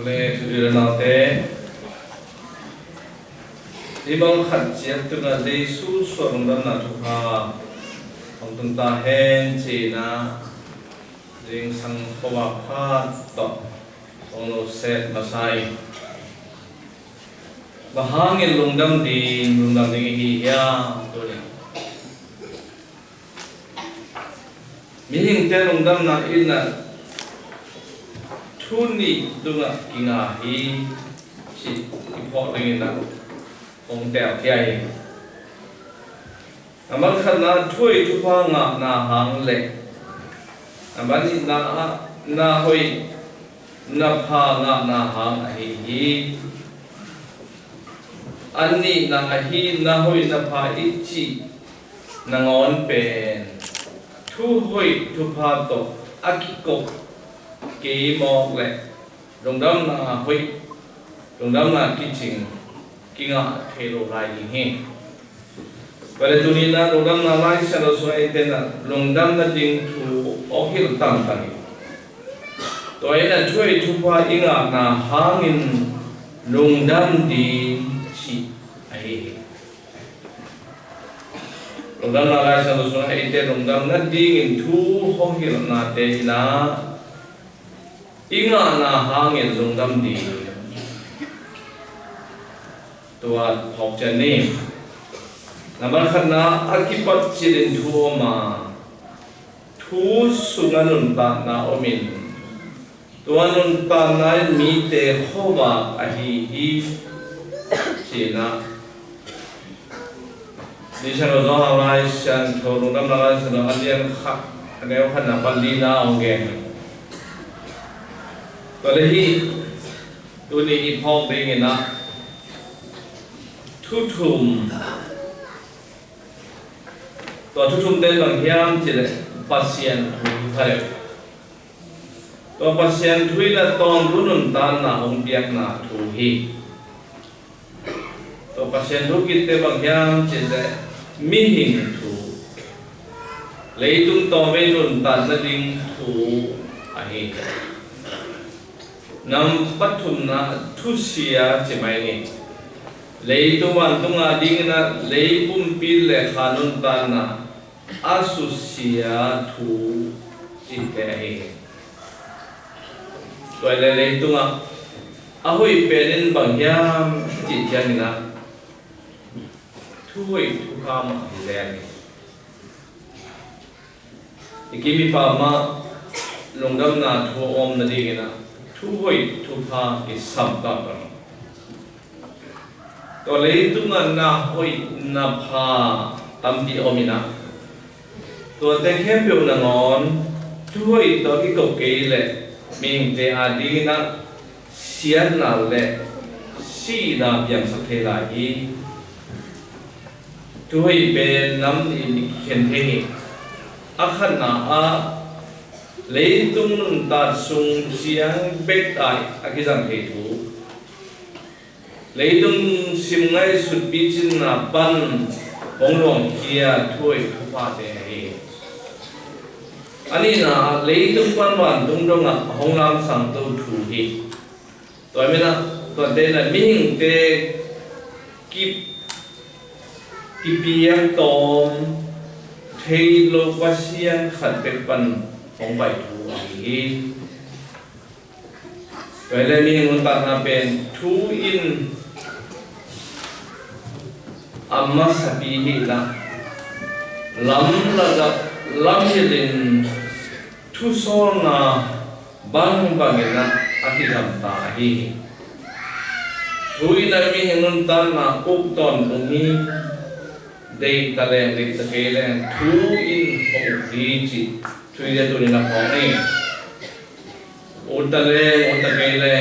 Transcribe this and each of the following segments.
lệ chú đưa nào thế đi bằng khẩn chiếc từ là đi su xuống đó là thuộc hà ông chúng ta hẹn chỉ na riêng sang khoa phát tọt ông nó sẽ mà sai và hàng nghìn lùng đâm đi hi ya tôi mình tên lùng đâm là in là thuni đúng là kinh à hi chỉ họ này là ông tèo kia mà khăn là thui thu hoa ngạ na hàng lệ mà đi na hoi na pha ngạ na hàng hi anh ni na hi na hoi na pha ichi na ngon pen thu hoi thu pha to akiko kỳ mò lệ đồng đâm là hoi đồng đâm là kinh trình kinh ngạ thế lộ lại hi và để tụi na đồng đâm là lại sẽ được xoay tên là đồng đâm là tiếng thu ở hiệu tăng tăng tôi là chơi thu pha ý ngạ na hangin đồng đâm đi chi ai đồng đâm là lại sẽ được xoay tên đồng đâm là tiếng thu ở hiệu na tên là ý ngạ na hangin đồng đâm điตัวหกจะนี่นั่นมันขณะอากิปัจจิรินทัวมาทูสุงานุนตานาอมินตัวนุนตานามีเตโฮวาอหิฮิจีนะดิฉันรู้ว่าอะไรฉันโทรลงน้ำลายฉันอันเดียนขัดแล้วขณะบัลลีนาองเกนตัวนี้ตัวนี้พ่อเป็นไงนะทุทุมตัวทุทุมเดินบางอย่างจีเลยปัสยันทุยทะเลตัวปัสยันทุยละตอนรุ่นตานนาองเปียกนาทุยตัวปัสยันทุกิเตบางอย่างจีเลยมิหิงทุเลยจุงตัวไม่รุ่นตานละดิ่งทุอะไรนำปัทุมนาทุเสียจีไม่เนี่ยlấy tu văn tu ngã đi na lấy bùn pin lệ khanun tan na asusia thu chỉ cái rồi lấy tu ngã ahoi perin bằng yam chỉ cái này na thu hoi thu kham lệ này cái mi pa ma long dam na thu om na đi na thu hoi thu kham cái sam taตัวเลยตุ้งน่าหอยน่าพาตามที่อมินะตัวแต่แค่เพียงนางอนช่วยตัวที่เขาเกลี่ยมีเจอาดีนะเสียน่าเล่สีดำอย่างสักเท่าไหร่ช่วยเป็นน้ำอินเข็นเทอาขันนาอาเลยตุ้งนุ่นตาสุงเสียงเบ็ดไออากิจังเทถูlấy đông sim ngay sụt bị chín là ban bóng lồng kia thôi không phải thế anh ấy là lấy đông ban bản đông đông à hồng lam sang đâu thủ hi tôi mới là tôi đây là mình cái kịp biếng tôm thấy lô quá xiên khẩn bếp ban bóng bảy thủ hi vậy là mình muốn tạo ra bên thủ in amma sabihi la lam la lam yelin thu so na bang bangena akidam ta hi thui na mi henun tan na kop ton bungi dei tale dei takele thu in ho di chi thui ya tu ni na ko ni otale otakele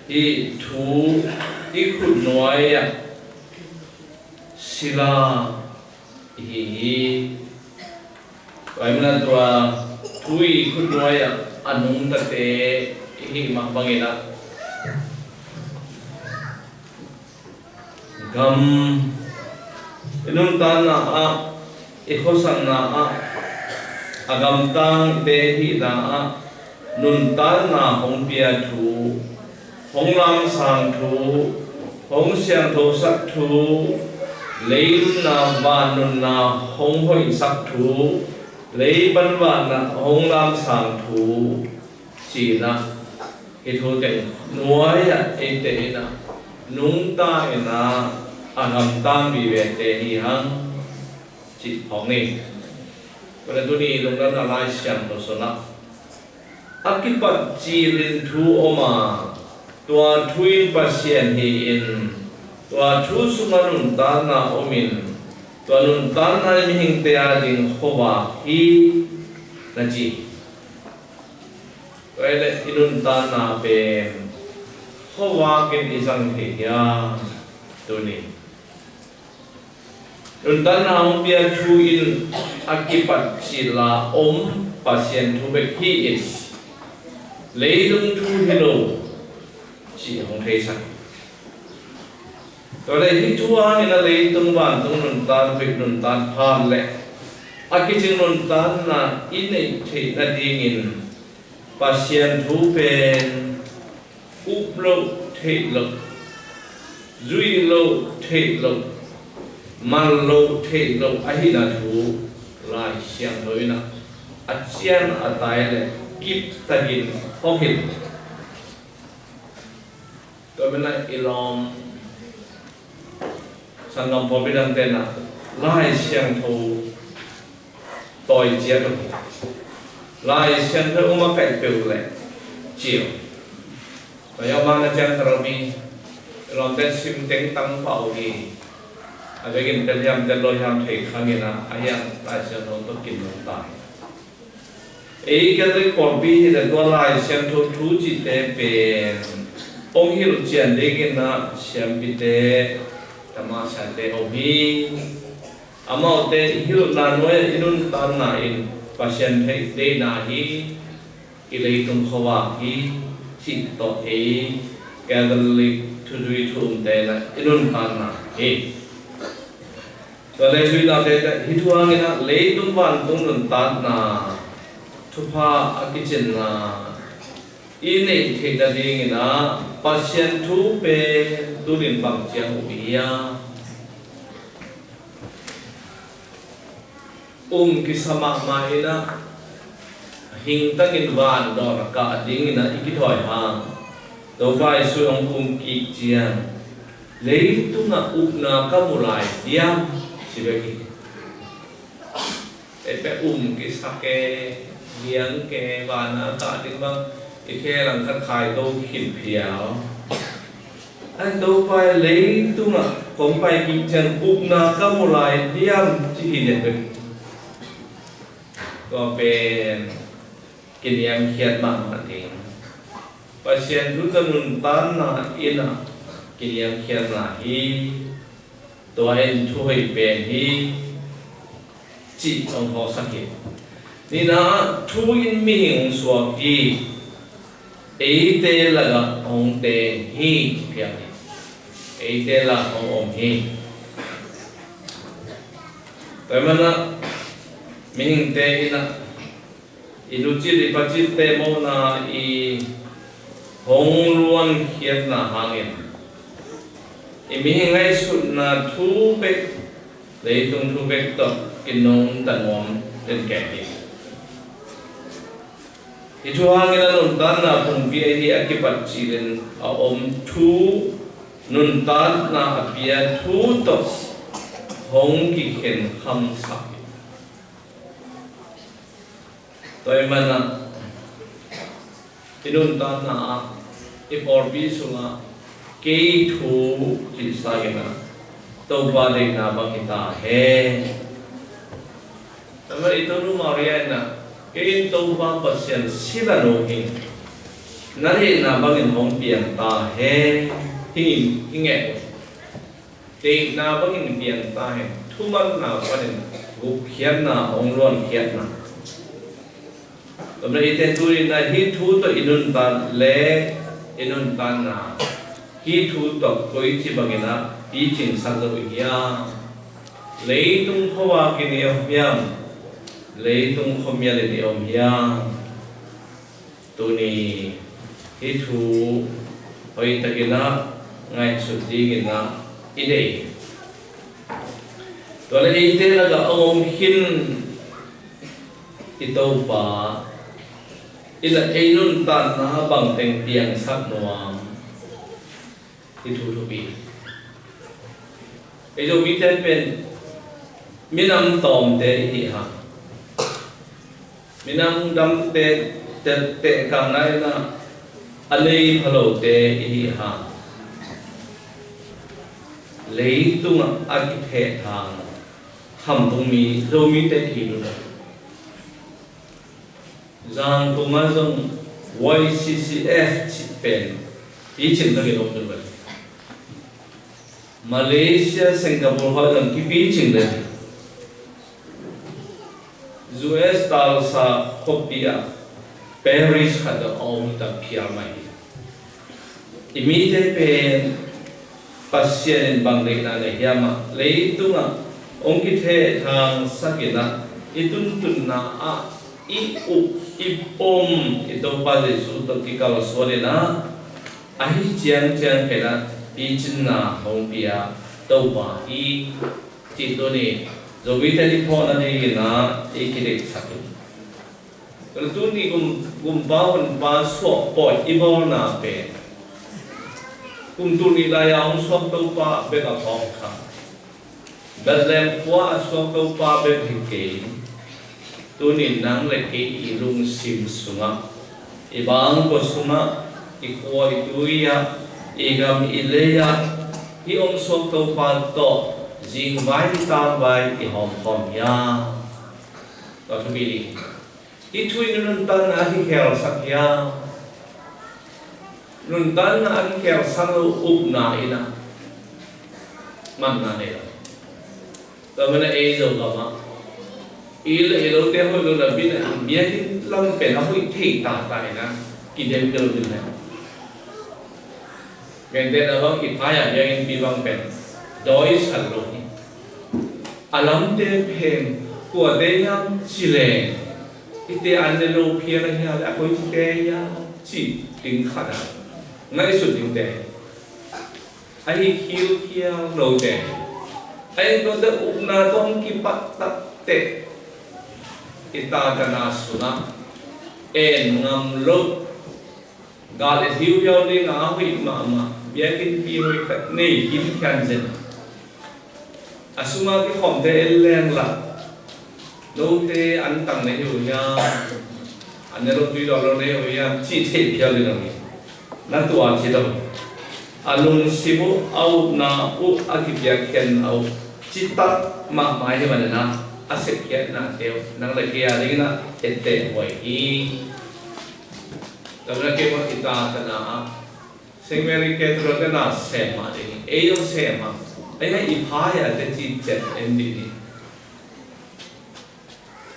hi thu i khut noi ya sila hi vậy mà tua thui khut noi anung ta te hi ma bangena gam inum tan na a ikhosan na a agam tang te hi na a nun tan na hong pia thu hong lam sang thu hong siang tho sak thu lấy na van nun na hong hoi sak thu lấy ban van na hong lam sang thu chỉ na cái thu cái nuôi à ete na nung ta na anam ta bị về te hi hang chỉ hong ni cái này tôi đi lúc đó là lai xiang đồ số na akipat chi rin thu oma tua thuin pasien hi in tua thu sumanun ta na omin tua nun ta na mi hing te a ding khowa hi na chi vậy là inun ta na pe khowa ken isang he ya tu ni nun ta na hong bia thu in akipat chi la pasien thu be hi in lấy dung thu hello chỉ không thấy sao rồi đây thì chúa anh là lấy tung bản tung nôn tan việc nôn tan phan lệ cái chừng nôn tan là ít này thì là đi nghìn pasien thu pen úp lâu thể lực duy lâu thể lực man lâu thể lực ấy là thu lại xiang thôi na xiang ở tại lệ kịp ta nhìn không hiểu tôi bên này ilom sang ngầm phổ biến đăng tên là lai xiang thu tội chết lai xiang thu mà cạnh biểu lệ chiều và yêu mang là chân thờ mi ilom tên sim tiếng tăng phao gì à với cái tên yam tên lôi ham thầy khang như na ayam lai xiang thu tôi kinh nông tài ấy cái đấy còn bi thì là tôi lai xiang thu thu chỉ để về ông hiểu chuyện đấy cái na xem bị thế, tama xem thế ông hi, ama thế hiểu là nói inun tan na in, pasien thấy thế na hi, cái lấy tung khoa hi, chỉ to ấy, cái lấy thu duy thùng thế là inun tan na hi, rồi lấy duy là thế hi thu ang na lấy tung van tung nun tan na, thu pha cái chuyện na ini kita dingina pasien thu pe tulin bang chiang ubia kisama maina hing tangin van do ka dingina ikithoi ha do vai su ong ki chiang lấy tuna upna kamulai diam sibeki epe kisake liang ke vana ka ding bang cái khe làm các khai đâu khỉn phiểu anh đâu phải lấy tung là cũng phải kinh chân úp na các một loại diam chỉ hình nhận được có về kinh nghiệm khiết mạng mà thì pasien thứ tâm nun tan na in à kinh nghiệm khiết là hi tôi anh chui về hi chỉ ông họ xác hiện nên là thu in mình suy đi ấy thế là ông tề hi kia ấy thế là ông hi tại mà na mình tề na ilu chỉ đi bắt chỉ tề mo na i hong luan khiết na hangin mình ngay sụt na thu bek lấy tung thu bek to kinong tanwam den kẹt thì chú hang là nun tan na phung bia hi akipat chilen a thu nun tan na bia thu to hong ki khen kham sak toy mana nun tan na ipor bi sula ke thu chi sa na to ba de na ba kita he tama ito nu maria na cái tông ba pasien sila no hin nari na bangin hong pian ta he hin hinge te na bangin pian ta he thuman na panin gu khian na hong lon khian na tomre ite turi na hi thu to inun tan le inun tan na hi thu to koi chi bangina pi chin sa zo ya lấy tung khoa ki ne yam lấy tung không nhà để ông ya tu ni hi thu hoi takina ngai suti gina ide to la ite la ga om hin ito pa ila einun tan na bang teng tiang sak nuam itu to bi ejo mi ten pen minam tom te hi ha minam dam te te ka nai na anei phalo te hi ha lấy tung a ki the thang kham tung mi zo mi te thi lu giang tung ma zong YCCF chi pen yi chin ta ge lo du ba Malaysia Singapore ho dang ki pi chin le US tal sa kopia Paris had the om ta pia mai immediate pen pasien bang le na le yama le tu nga ong ki the thang sakina itun tun na a I u I pom ito pa de su to ki kala sore na ahi chiang chiang ke na pi chin na hong pia to ba I ti to ni zo vi ta ni pho na ni na I ki de sakku kalau tu ni gum baun ba so po I bo na pe kum tu ni la ya ong so to pa be ka phong kha ba le kwa so to pa be thi ke tu ni nang le ke I lung sim sunga I bang ko sunga I ko I tu ya I gam I le ya I ong so to pa to jing vai ta vai I hom hom ya to tu bi I tu ni nun tan na hi khel sak ya nun tan na hi khel sang lu up na ina man na ne la to mana e zo ka ma il elo te ho lo la bin am bia ki lam pe la hui thei ta ta na ki dem ke lo din na gen de na bang ki pa ya bia in bi bang pen doi sal lo ni alam te phem ko de yam chi le ite an de lo phia na ya la ko chi te ya chi ting kha da ngai su ting te ai hiu kia lo te ai ko da up na tong ki pat ta te ita kana suna en ngam lo gal e hiu yo ni nga hui ma ma bia kin pi hui khat nei kin khan zen asuma ki khom te leng la lo te an tang ne hu ya an ne lo tui lo lo ne hu ya chi the pia le no ni na tu a chi do alun sibu au na u akibia ken au chi ta ma mai he man na asep kia na teo nang le kia le na ete hoi I tamna ke ma kita kana sing meri ke tro ke na se ma de ni e yo se ma ai na I pha ya te chi jet en di ni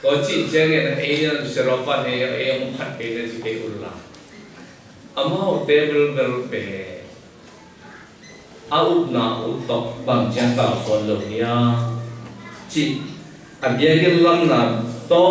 ko chi jet ne na e yo se ro pa ne yo e mo phat ke ne chi ke ulla amao table bel pe au na u to bang chang ta so lo ya chi abia ke lam na to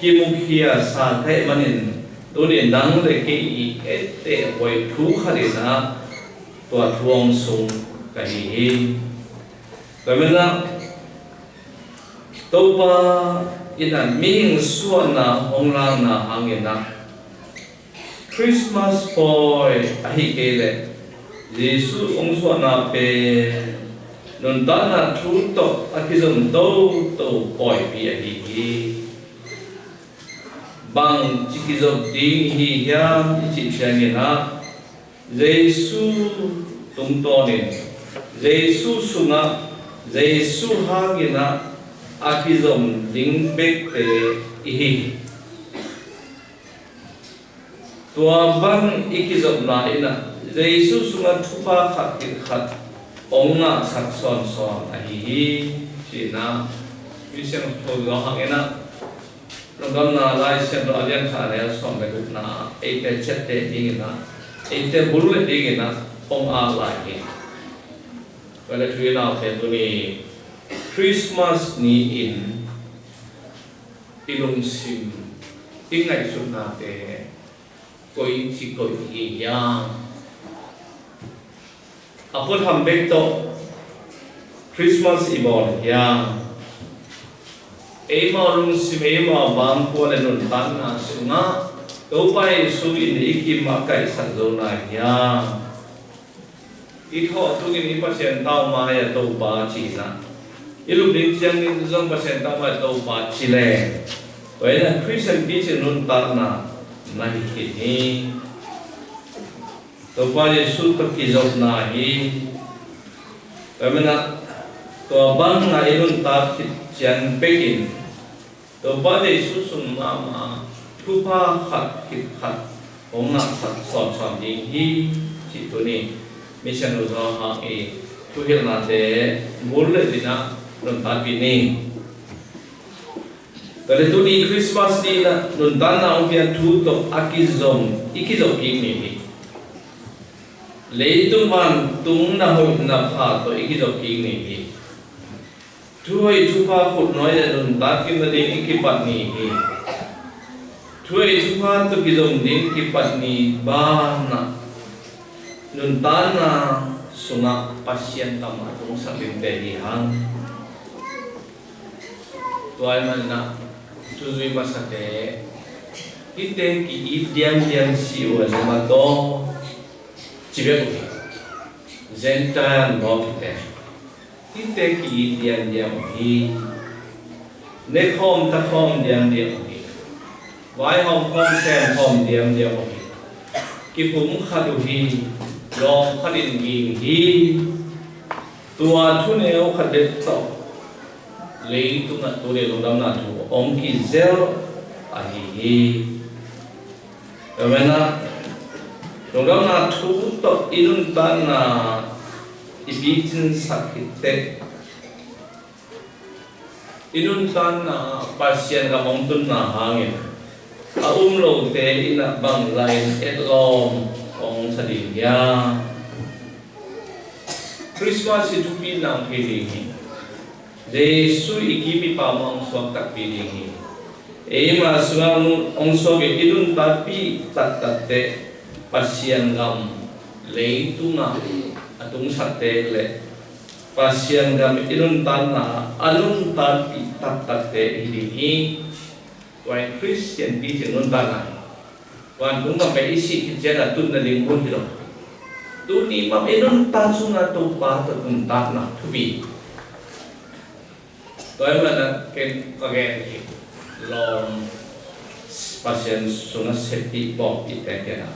ki mu khia sa thai manin tu ni dang le ke I ete hoi thu kha le na to thuong sung ka hi ka mena to pa ina ming suan na hong lang na hangin na Christmas boy ahi ke le Yesu ong suan na pe nun ta na thu to akizom to poi pi a hi bang chikizom ding hi hiam chi chang na Jesu tung to ni Jesu sunga Jesu hangina akizom ding bek te hi tua bang ikizom na ina Jesu sunga thupa khat khat onga sak son son a hi chi na vi sem tho lo hang ena lo gam na lai sem lo alian kha le som be na e te chet te ding na e te bul le ding na ong a lai ki wala thui na te tu ni Christmas ni in ilung sim tingai sun na te koi chi koi hi ya Aku hambek to Christmas ibon ya. Ema rung si ema bang ko le nun tan na sunga. Topai su in iki makai sanzona ya. Ito tu ini pasien tau maya tau ba China. Ilu ding siang ni zong pasien tau maya tau ba Chile. Vậy là Christian teaching nun tan na nahi kini. Topa Yesus terkizot nahi. Karena toabang na ilun tat kian pekin. Topa Yesus nama tupa khat kit khat. Ong nak sat sot sam ding hi situ ni. Mission usaha hang e tuhil na de mulle dina nun tat bini. Kalau tu di Christmas ni na nun tan na upian tu to ikizom ini. Leitung man tung na hoi na pha to ikizom ini. Tu hoi tu pha khut noi le nun tat kim na ding ikipat ni. Tu hoi tu pha to ikizom ding ikipat ni ba na nun tan na sunga pasien tama tung sabim te hang. Tuai man na tuzui masake ite ki idiam si wa ma to chibe ko zentan bo te ite ki idiam hi ne khom ta khom diam hi vai hom khom sem khom diam hi ki pum khadu hi long khadin hi tua thu ne o khadet to lấy tu na tu le lo dam na tu om ki zel ahi rồi na lo dam na tu to ilun tan na ibichin sakite ilun tan na pasien ka mong tun na hangin a lo te ina bang lain et lom ong sadin ya Christmas itu pinang pilih Yesus ikipi pamong suak tak pilih. Ema suang ongso ke idun tapi tak te pasien gam leituna atung sate le pasien gam idun tanah alun tapi tak te ini. Wan Christian di jenun tanah. Wan tung sampai isi kerja tun na lingkun hidup. Tu ni mam idun tasuna tu pa tun tanah tubi. Tôi là cái again long pasien sunga seti bom ite kena.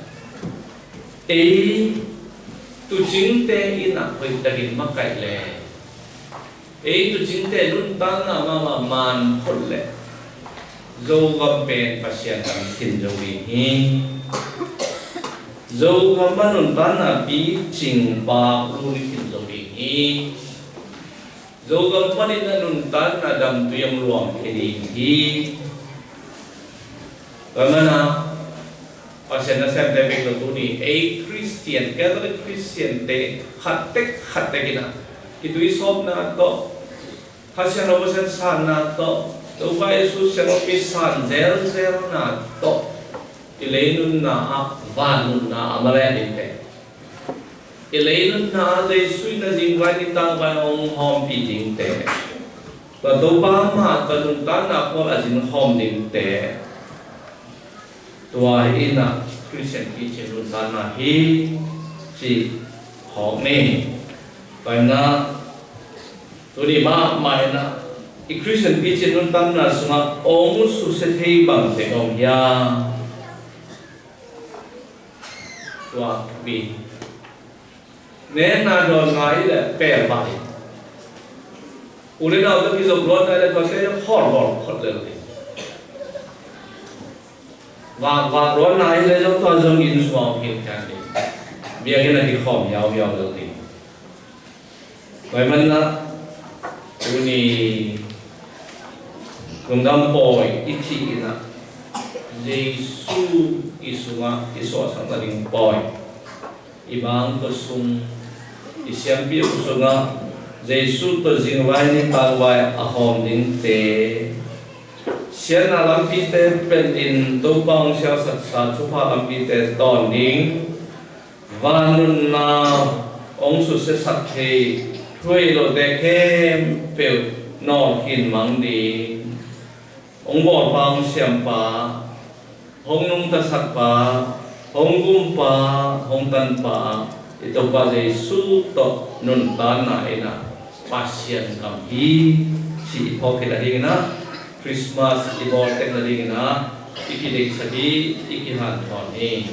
Tu jingte ina hoi tagin makai le. Tu jingte nun tanga mama man holle. Zo gampen pasien kami tin zo hi. Zo gampan nun tanga bi jing ba uri tin zo hi. Zogang panin na nuntan na dam tuyang luang kini. Karena pasien na sem tepek lo tuni, Christian, Catholic Christian te hatek na. Itu isop na to, pasien na pasien san na to, tupa Yesus yang pisan zel na to, ilaynun na vanun na amalayan te. Ilaynun na Yesus na jingwai ni tang bai ong hom pi ding te. Và tôi ba mà ta dùng ta na ko la jing hom ding te. Tua ina Christian ki chen lu ta na hi chi hom ne. Pai na tu di ma mai na i Christian ki chen lu ta na sunga ong su se thei bang te ong ya. Tua bi nên là rồi nói là bẻ bài, ủa nào tôi khi dùng luôn này là có thể hot lên và luôn này là chúng ta dùng in xuống hiện trạng đi, bây giờ cái này thì khom nhau được đi, vậy mình là cái này chúng ta bồi ít chỉ là Giêsu Isu sang là đình bồi, ibang kusung isyampi usunga Yesus to jingwai ni palwai ahom ding te sian na lampi te pen in to pang sia sat sa chupa lampi te ton ding vanun na ông sụt sẽ sạch thì thuê lộ đẹp thêm phiêu nọ hin mang đi ông bỏ pa ông xem pa ông nung ta sạch pa ông gum pa ông tan pa itu pa Yesus to nun tan na ina pasien kam hi si pocket lagi na Christmas ibor tek lagi na ikidik sabi ikihan thon ni